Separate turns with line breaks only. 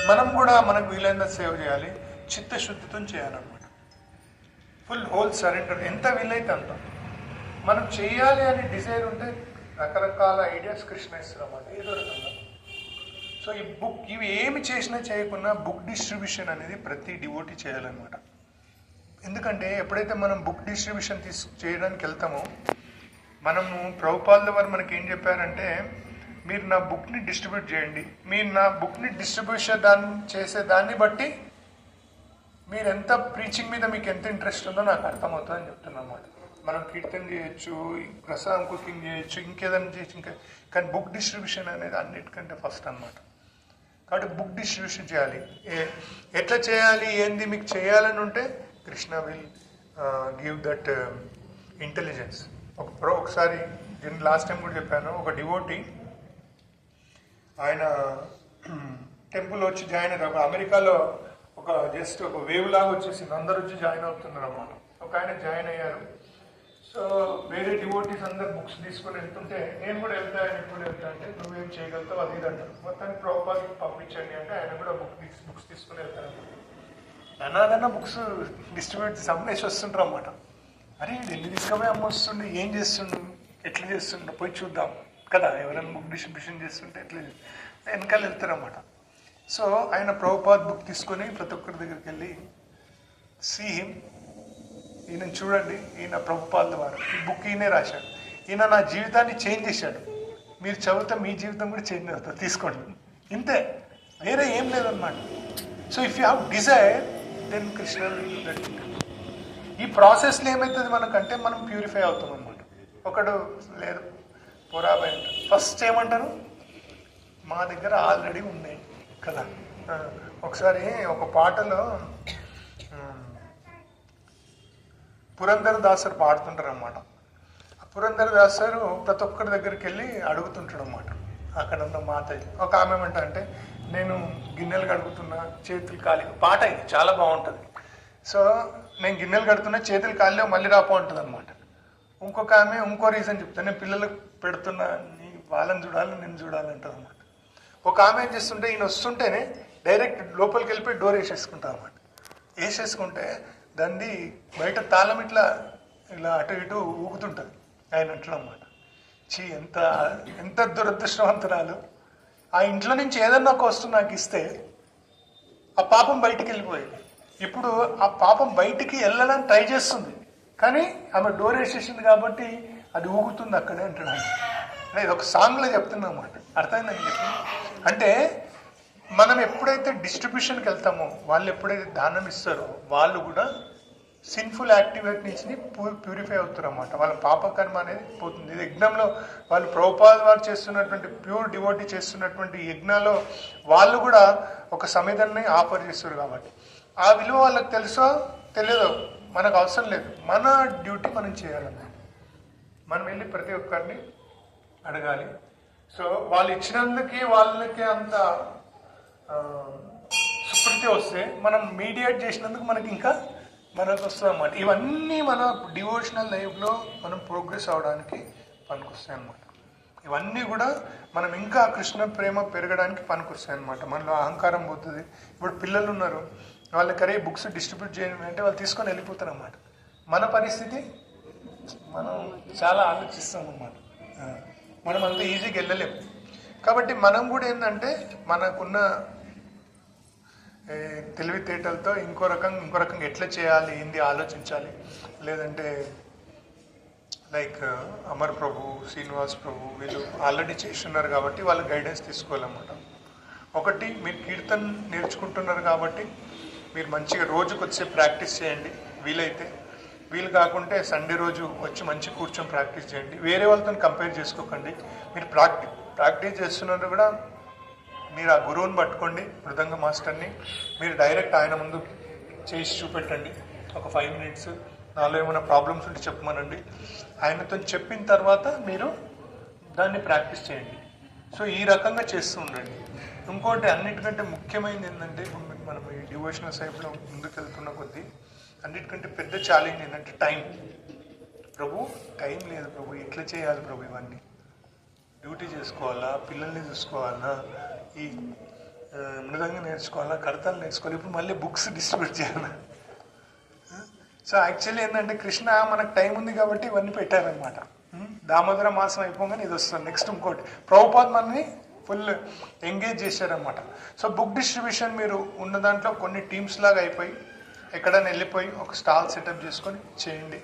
మనం కూడా మనకు వీలైనంత సేవ చేయాలి, చిత్తశుద్ధితో చేయాలన్నమాట. ఫుల్ హోల్ సరెండర్, ఎంత వీలైతే అంత మనం చేయాలి అని డిజైర్ ఉంటే రకరకాల ఐడియాస్ కృష్ణ ఇస్తున్నాం ఏదో రకంగా. సో ఈ బుక్ ఇవి ఏమి చేసినా చేయకున్నా బుక్ డిస్ట్రిబ్యూషన్ అనేది ప్రతి డివోటీ చేయాలన్నమాట. ఎందుకంటే ఎప్పుడైతే మనం బుక్ డిస్ట్రిబ్యూషన్ చేయడానికి వెళ్తామో, మనము ప్రభుపాదుల వారు మనకి ఏం చెప్పారంటే, మీరు నా బుక్ని డిస్ట్రిబ్యూట్ చేయండి, మీరు నా బుక్ని డిస్ట్రిబ్యూషన్ చేసే దాన్ని బట్టి మీరు ఎంత ప్రీచింగ్ మీద మీకు ఎంత ఇంట్రెస్ట్ ఉందో నాకు అర్థమవుతుందని చెప్తున్నాను అన్నమాట. మనం కీర్తన చేయొచ్చు, ప్రసాదం కుకింగ్ చేయొచ్చు, ఇంకేదైనా చేయొచ్చు, కానీ బుక్ డిస్ట్రిబ్యూషన్ అనేది అన్నిటికంటే ఫస్ట్ అన్నమాట. కాబట్టి బుక్ డిస్ట్రిబ్యూషన్ చేయాలి. ఎట్లా చేయాలి ఏంది మీకు చేయాలని ఉంటే Krishna will give that intelligence. ఒకసారి నేను లాస్ట్ టైం కూడా చెప్పాను, ఒక డివోటీ ఆయన టెంపుల్ వచ్చి జాయిన్ అయ్యారు. అమెరికాలో ఒక జస్ట్ ఒక వేవ్ లాగా వచ్చేసింది, అందరు వచ్చి జాయిన్ అవుతున్నారు అన్నమాట. ఒక ఆయన జాయిన్ అయ్యారు. సో వేరే డివోటీస్ అందరు బుక్స్ తీసుకొని వెళ్తుంటే, నేను కూడా వెళ్తా, ఆయన కూడా వెళ్తా అంటే, నువ్వేం చేయగలుగుతావు అది ఇది అంటారు. మొత్తానికి ప్రభుపాదకి పంపించండి అంటే ఆయన కూడా బుక్స్ తీసుకుని వెళ్తారు. అనాదన్నా బుక్స్ డిస్ట్రిబ్యూట్ అమ్మేసి వస్తుంటారు అన్నమాట. అరే ఢిల్లీ తీసుకుపోయి అమ్మ వస్తుండే, ఏం చేస్తుండు, ఎట్లా చేస్తుండ, పోయి చూద్దాం కదా, ఎవరైనా బుక్ డిస్ట్రిబ్యూషన్ చేస్తుంటే ఎట్లా వెనకాల వెళ్తారు అన్నమాట. సో ఆయన ప్రభుపాద్ బుక్ తీసుకొని ప్రతి ఒక్కరి దగ్గరికి వెళ్ళి, సీ హిమ్, ఈయన చూడండి, ఈయన ప్రభుపాదుల వారు, ఈ బుక్ ఈయనే రాశాడు, ఈయన నా జీవితాన్ని చేంజ్ చేశాడు, మీరు చదివితే మీ జీవితం కూడా చేంజ్ అవుతుంది, తీసుకోండి. ఇంతే, వేరే ఏం లేదన్నమాట. So if you have desire then Krishna will that. ఈ ప్రాసెస్లో ఏమవుతుంది మనకంటే, మనం ప్యూరిఫై అవుతాం అన్నమాట. ఒకడు లేదు పొరాబాయ్ అంటారు, ఫస్ట్ ఏమంటారు, మా దగ్గర ఆల్రెడీ ఉన్నాయి కదా. ఒకసారి ఒక పాటలో పురంధర్ దాసరు పాడుతుంటారు అన్నమాట. పురంధర్ దాసరు ప్రతి ఒక్కరి దగ్గరికి వెళ్ళి అడుగుతుంటాడు అన్నమాట. అక్కడ ఉన్న మాత ఒక ఆమె ఏమంటారంటే, నేను గిన్నెలు కడుగుతున్నా, చేతులు కాలి, పాట ఇది చాలా బాగుంటుంది. సో నేను గిన్నెలు కడుతున్నా, చేతులు కాలిలో మళ్ళీ రాపో ఉంటుంది అనమాట. ఇంకొక ఆమె ఇంకో రీజన్ చెప్తాను, నేను పిల్లలకు పెడుతున్నా, నీ వాళ్ళని చూడాలి నేను చూడాలంటుంది అనమాట. ఒక ఆమె ఏం చేస్తుంటే, ఈయన వస్తుంటేనే డైరెక్ట్ లోపలికి వెళ్ళిపోయి డోర్ వేసేసుకుంటాం అనమాట. వేసేసుకుంటే దాన్ని బయట తాళం ఇట్లా ఇలా అటు ఇటు ఊగుతుంటుంది ఆయన ఇంట్లో అన్నమాట. ఎంత ఎంత దురదృష్టవంతురాలు, ఆ ఇంట్లో నుంచి ఏదన్నా ఒక వస్తువు నాకు ఇస్తే ఆ పాపం బయటికి వెళ్ళిపోయేది. ఇప్పుడు ఆ పాపం బయటికి వెళ్ళడానికి ట్రై చేస్తుంది, కానీ ఆమె డోర్ వేసేసింది కాబట్టి అది ఊగుతుంది అక్కడే అంటాడు ఆయన. ఇది ఒక సాంగ్లో చెప్తున్నా అన్నమాట. అర్థమైందని చెప్పి అంటే, మనం ఎప్పుడైతే డిస్ట్రిబ్యూషన్కి వెళ్తామో, వాళ్ళు ఎప్పుడైతే దానం ఇస్తారో వాళ్ళు కూడా సిన్ఫుల్ యాక్టివిటీ నుంచి ప్యూరిఫై అవుతారు అన్నమాట. వాళ్ళ పాపకర్మ అనేది పోతుంది. యజ్ఞంలో వాళ్ళు ప్రభుపాద వారు చేస్తున్నటువంటి ప్యూర్ డివోటీ చేస్తున్నటువంటి యజ్ఞాలో వాళ్ళు కూడా ఒక సమిధాన్ని ఆఫర్ చేస్తారు. కాబట్టి ఆ విలువ వాళ్ళకి తెలుసో తెలియదో మనకు అవసరం లేదు, మన డ్యూటీ మనం చేయాలన్నమాట. మనం వెళ్ళి ప్రతి ఒక్కరిని అడగాలి. సో వాళ్ళు ఇచ్చినందుకే వాళ్ళకి అంత సుకృతి వస్తే, మనం మీడియేట్ చేసినందుకు మనకి ఇంకా మనకు వస్తుంది అన్నమాట. ఇవన్నీ మన డివోషనల్ లైఫ్లో మనం ప్రోగ్రెస్ అవడానికి పనికొస్తాయి అన్నమాట. ఇవన్నీ కూడా మనం ఇంకా కృష్ణ ప్రేమ పెరగడానికి పనికొస్తాయి అన్నమాట. మనలో అహంకారం పోతుంది. ఇప్పుడు పిల్లలు ఉన్నారు, వాళ్ళకి బుక్స్ డిస్ట్రిబ్యూట్ చేయడం అంటే వాళ్ళు తీసుకొని వెళ్ళిపోతారు అన్నమాట. మన పరిస్థితి మనం చాలా ఆలోచిస్తాం అన్నమాట. మనం అంత ఈజీగా వెళ్ళలేము. కాబట్టి మనం కూడా ఏంటంటే మనకున్న తెలివితేటలతో ఇంకో రకంగా ఎట్లా చేయాలి ఏంది ఆలోచించాలి. లేదంటే లైక్ అమర్ ప్రభు, శ్రీనివాస్ ప్రభు వీళ్ళు ఆల్రెడీ చేస్తున్నారు కాబట్టి వాళ్ళ గైడెన్స్ తీసుకోవాలన్నమాట. ఒకటి, మీరు కీర్తన నేర్చుకుంటున్నారు కాబట్టి మీరు మంచిగా రోజుకి వచ్చే ప్రాక్టీస్ చేయండి. వీలైతే, వీలు కాకుంటే సండే రోజు వచ్చి మంచి కూర్చొని ప్రాక్టీస్ చేయండి. వేరే వాళ్ళతో కంపేర్ చేసుకోకండి. మీరు ప్రాక్టీస్ చేస్తున్నారు కూడా మీరు ఆ గురువుని పట్టుకోండి, మృదంగ మాస్టర్ని. మీరు డైరెక్ట్ ఆయన ముందు చేసి చూపెట్టండి. ఒక 5 minutes నాలో ఏమైనా ప్రాబ్లమ్స్ ఉంటే చెప్పమనండి. ఆయనతో చెప్పిన తర్వాత మీరు దాన్ని ప్రాక్టీస్ చేయండి. సో ఈ రకంగా చేస్తూ ఉండండి. ఇంకోటి అన్నిటికంటే ముఖ్యమైనది ఏంటంటే, మనం ఈ డివోషనల్ సైడ్లో ముందుకు వెళ్తున్న కొద్దీ అన్నిటికంటే పెద్ద ఛాలెంజ్ ఏంటంటే టైం. ప్రభు టైం లేదు ప్రభు, ఎట్లా చేయాలి ప్రభు, ఇవన్నీ డ్యూటీ చేసుకోవాలా, పిల్లల్ని చూసుకోవాలా, ఈ మృదంగం నేర్చుకోవాలా, కడతాలు నేర్చుకోవాలి, ఇప్పుడు మళ్ళీ బుక్స్ డిస్ట్రిబ్యూట్ చేయాలి. సో యాక్చువల్లీ ఏంటంటే కృష్ణ మనకు టైం ఉంది కాబట్టి ఇవన్నీ పెట్టారనమాట. దామోదర మాసం అయిపోగానే ఇది వస్తుంది, నెక్స్ట్ ఇంకోటి. ప్రభుపాద్ మనని ఫుల్ ఎంగేజ్ చేశారనమాట. సో బుక్ డిస్ట్రిబ్యూషన్ మీరు ఉన్న దాంట్లో కొన్ని టీమ్స్ లాగా అయిపోయి ఎక్కడైనా వెళ్ళిపోయి ఒక స్టాల్ సెటప్ చేసుకొని చేయండి.